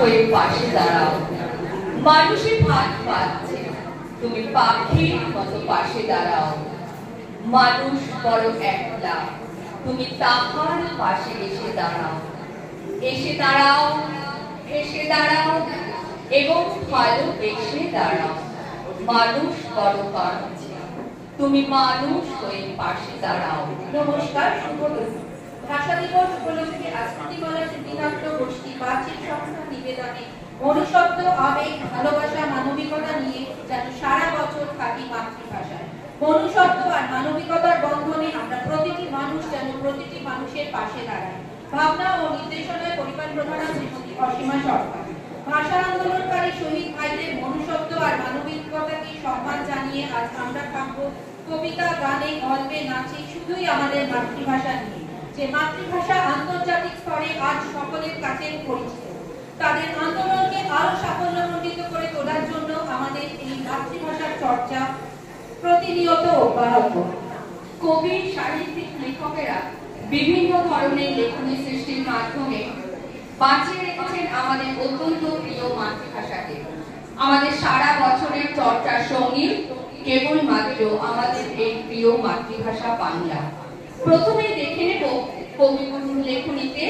হয়ে পাশে দাঁড়াও। মানুষের ভাত পাচ্ছে, তুমি পাখির মতো পাশে দাঁড়াও। মানুষ বড় একলা, তুমি তাহার পাশে এসে দাঁড়াও। এসে দাঁড়াও, এসে দাঁড়াও এবং ভালোবেসে দাঁড়াও। মানুষ বড় কাঁদছে, তুমি মানুষ হয়ে পাশে দাঁড়াও। নমস্কার, শুভদিন। ভাষা দিবস উপলক্ষে আস্কৃতিকলা শিল্পীনাট্য গোষ্ঠী বাচিক সংস্থা নিবেদনে মনুষ্যত্ব, আবেগ, ভালোবাসা, মানবিকতা নিয়ে যেন সারা বছর থাকি মাতৃভাষায়। মনুষ্যত্ব আর মানবিকতার বন্ধনে আমরা প্রতিটি মানুষ যেন প্রতিটি মানুষের পাশে দাঁড়াই। ভাবনা ও নির্দেশনায় পরিবার প্রধানা শ্রীমতী অসীমা সরকার। ভাষা আন্দোলনকারী শহীদ ভাইদের মনুষ্যত্ব আর মানবিকতাকে সম্মান জানিয়ে আজ আমরা থাকবো কবিতা, গানে, গল্পে, নাচে, শুধুই আমাদের মাতৃভাষা নিয়ে, যে মাতৃভাষা আন্তর্জাতিক স্তরে আজ সকলের কাছে পরিচিত। তাদের আন্দোলনকে আরো সাফল্যমণ্ডিত করে তোলার জন্য আমাদের এই মাতৃভাষার চর্চা প্রতিনিয়ত অব্যাহত। কবি, সাহিত্যিক, লেখকেরা বিভিন্ন ধরনের লেখনী সৃষ্টির মাধ্যমে বাঁচিয়ে রেখেছেন আমাদের অত্যন্ত প্রিয় মাতৃভাষাকে। আমাদের সারা বছরের চর্চার সঙ্গী কেবলমাত্র আমাদের এই প্রিয় মাতৃভাষা বাংলা। প্রথমেই দেখে নেব কবিগুরুর লেখনীতে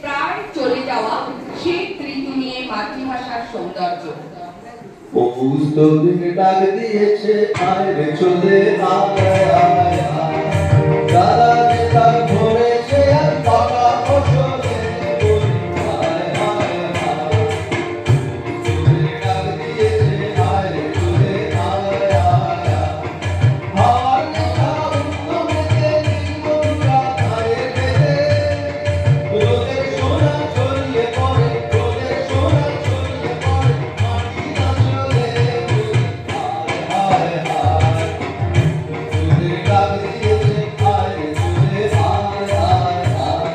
প্রায় চলে যাওয়া শীত ঋতু নিয়ে মাতৃভাষার সৌন্দর্য। ডাক দিয়েছে আয় রে চলে আয় আয় আয়, দাদা যে তার ধরেছে আর পাকা ফসলে বলি আয় আয় আয়। ডাক দিয়েছে আয় রে চলে আয় আয় আয়, হাওয়ার নেশা উত্তমেতে নীলমণিরা ধারে বেঁধে, রোদের সোনা ছড়িয়ে পড়ে, রোদের সোনা ছড়িয়ে পড়ে মাটি না চলে বলি আয় আয় আয়। ডাক দিয়েছে আয় রে চলে আয় আয় আয়।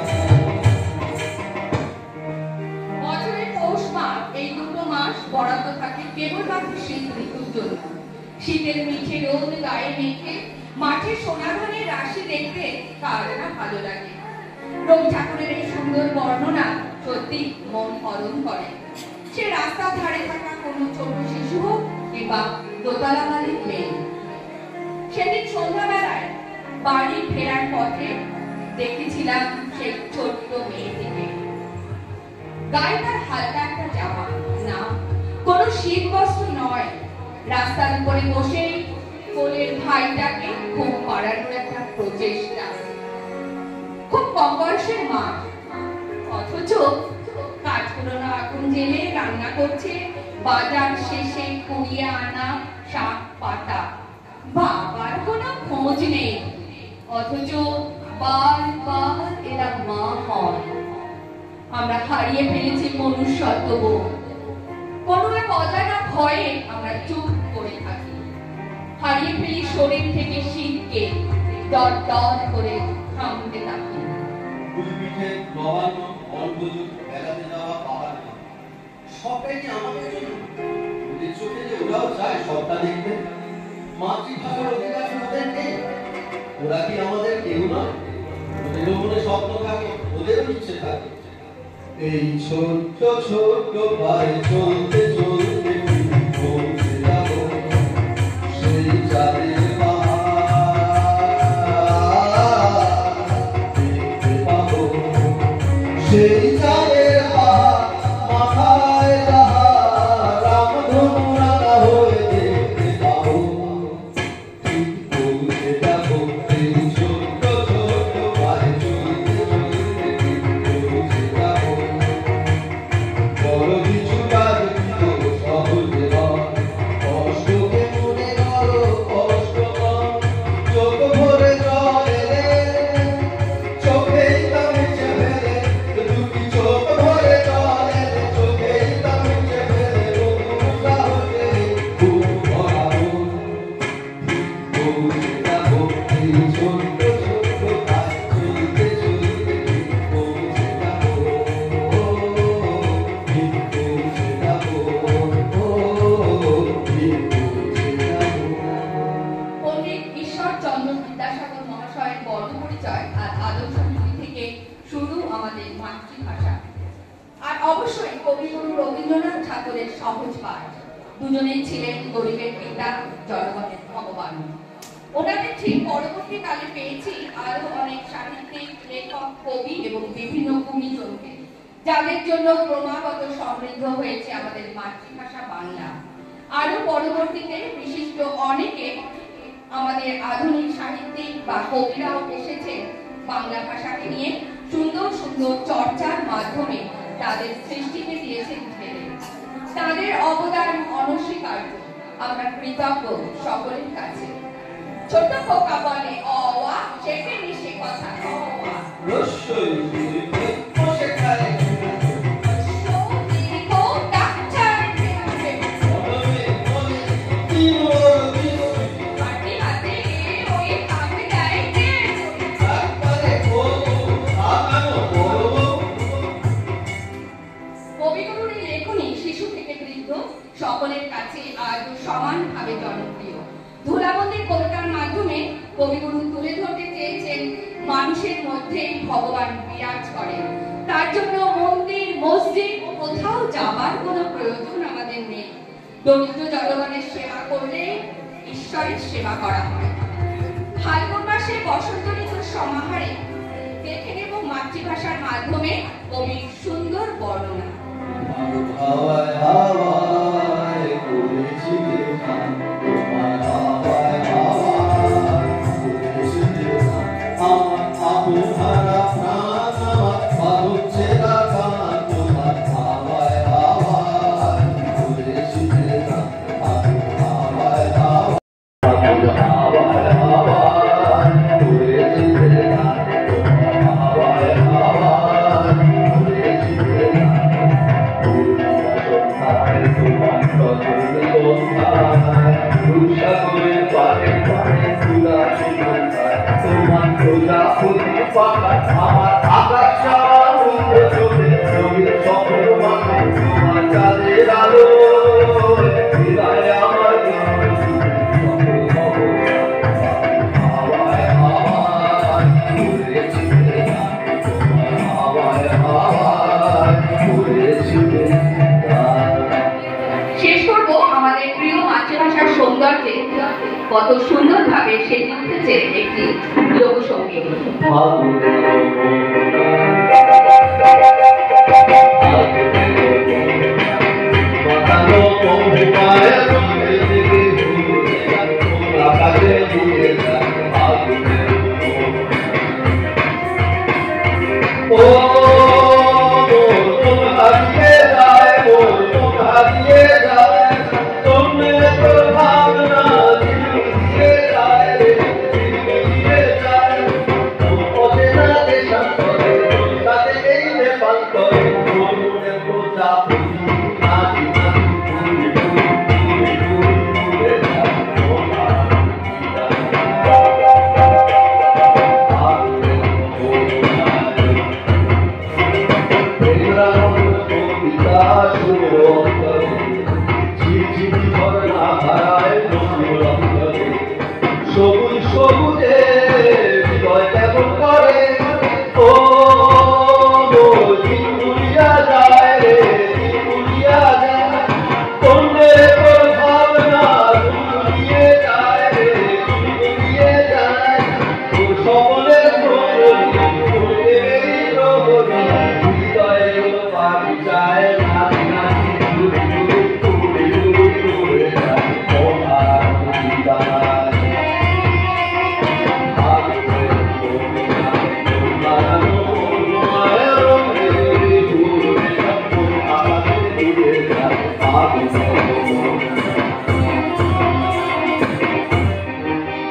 বছরের পৌষ মাস, এই দুটো মাস বরাদ্দ থাকে কেবলমাত্র শীত ঋতুর জন্য। শীতের মিঠে রোদ গায়ে মেখে মাঠে সোনা ধানের রাশি দেখতে কার না ভালো লাগে। রবি ঠাকুরের এই সুন্দর বর্ণনা সত্যি মন হরণ করে। সে রাস্তার ধারে থাকা কোনো ছোট শিশু হোক কিংবা দোতলা বাড়ির মেয়ে। সেদিন সন্ধ্যাবেলায় বাড়ি ফেরার পথে দেখেছিলাম সেই ছোট্ট মেয়েটিকে। গায়ে তার হালকা একটা জামা, না কোনো শীত বস্ত্র নয়। রাস্তার উপরে বসেই কোলের ভাইটাকে ঘুম পাড়ানোর একটা প্রচেষ্টা। খুব কম বয়সের মা, অথচ কাঠগুলোনা আগুন জেলে রান্না করছে বাজার শেষে কুড়িয়ে আনা শাক পাতা। বাবার কোনো খোঁজ নেই, অথচ বারবার এরা মা হয়। আমরা হারিয়ে ফেলেছি মনুষ্যত্ব বোধ। কোনো এক অজানা ভয়ে আমরা চুপ করে থাকি। হারিয়ে ফেলি শরীর থেকে শীতকে, ডর ডর করে থামতে থাকি। ফুল পিঠে নবান্ন অল্পদূর বেড়াতে যাওয়া পাহাড় সবটাই কি আমাদের জন্য? ওদের চোখে যে ওরাও চায় সবটা দেখতে। মাতৃভাষার অধিকার ওদের নেই, ওরা কি আমাদের কেউ নয়? ওদেরও মনে স্বপ্ন থাকে, ওদেরও ইচ্ছে থাকে। এই ছোট্ট ছোট্ট পায়ে চলতে চলতে পৌঁছে যাব সেই চাঁদের পাহাড় দেখতে পাবো। সেই চাঁদের পাহাড় মাথায় যাহা রামধনু রাঙা হয়ে দেখতে পাবো। ঠিক পৌঁছে যাব সেই ছোট্ট ছোট্ট পায়ে চলতে চলতে ঠিক পৌঁছে যাব। বড় কিছু কাজ কবিগুরু রবীন্দ্রনাথ ঠাকুরের সহজ পাঠ। দুজনেই ছিলেন গরিবের পিতা, জনগণের ভগবান। ওনাদের ঠিক পরবর্তীকালে পেয়েছি আরো অনেক সাহিত্যিক, লেখক, কবি এবং বিভিন্ন গুণীজনকে, যাদের জন্য ক্রমাগত সমৃদ্ধ হয়েছে আমাদের মাতৃভাষা বাংলা। আরো পরবর্তীতে বিশিষ্ট অনেকে আমাদের আধুনিক সাহিত্যিক বা কবিরাও এসেছেন বাংলা ভাষাকে নিয়ে সুন্দর সুন্দর চর্চার মাধ্যমে তাদের সৃষ্টিকে দিয়েছেন ঢেলে। তাদের অবদান অনস্বীকার্য। আমরা কৃতজ্ঞ সকলের কাছে। ছোট্ট খোকা বলে অ আ, শেখে নিশে কথা অ আ। রস্যই বসে খায় কবিগুরুর এই লেখনী শিশু থেকে বৃদ্ধ সকলের কাছে আজ সমানভাবে জনপ্রিয়। ধুলাবন্দির কবিতার মাধ্যমে কবিগুরু তুলে ধরতে চেয়েছেন মানুষের মধ্যে ভগবান বিরাজ করেন। তার জন্য মন্দির, মসজিদ কোথাও যাবার কোনো প্রয়োজন আমাদের নেই। দরিদ্র জনগণের সেবা করলে ঈশ্বরের সেবা করা হয়। ফাল্গুন মাসে বসন্ত ঋতুর সমাহারে দেখে নেব মাতৃভাষার মাধ্যমে কবির সুন্দর বর্ণনা। হাওয়ায় হাওয়ায় করেছি গান, তোমার হাওয়ায় হাওয়ায় করেছি গান, আমার আপুহারা প্রাণ আমার বাহুচ্ছে রাখা, তোমার হাওয়ায় হাওয়ায় করেছি গান, আমার হাওয়ায় হাওয়ায় হাওয়ায় হাওয়ায় করেছি গান, তোমার হাওয়ায় হাওয়ায় করেছি গান। শেষ করব আমাদের প্রিয় মাতৃভাষার সৌন্দর্যে কত সুন্দরভাবে সেজে উঠেছে একটি লোকসঙ্গীত।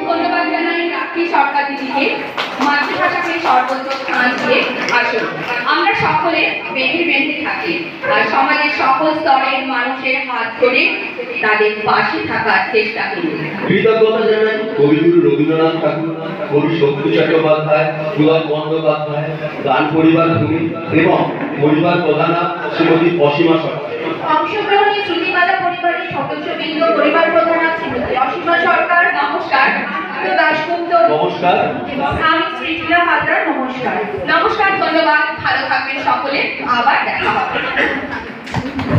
ধন্যবাদ জানাই রাখি সরকার দিদিকে মাতৃভাষাকে সর্বোচ্চ স্থান দিয়ে আসুন। আমরা সকলে বেঁধে বেঁধে থাকি আর সমাজের সকল স্তরের মানুষের হাত ধরে তাদের পাশে থাকার চেষ্টা করি। কৃতজ্ঞতা জানাই কবিগুরু রবীন্দ্রনাথ ঠাকুর, কবি শক্তি চট্টোপাধ্যায়, সুভাষ বন্দ্যোপাধ্যায়, গান পরিবার ভূমি এবং পরিবার প্রধানা শ্রীমতী অসীমা সরকার। অংশগ্রহণে শ্রুতিমালা পরিবারের সদস্যবৃন্দ, পরিবার প্রধানা শ্রীমতী অসীমা সরকার নমস্কার। দাশগুপ্ত নমস্কার। এবং আমি শ্রীটিলা হালদার নমস্কার। নমস্কার, ধন্যবাদ, ভালো থাকবেন সকলে, আবার দেখা হবে। ধন্যবাদ।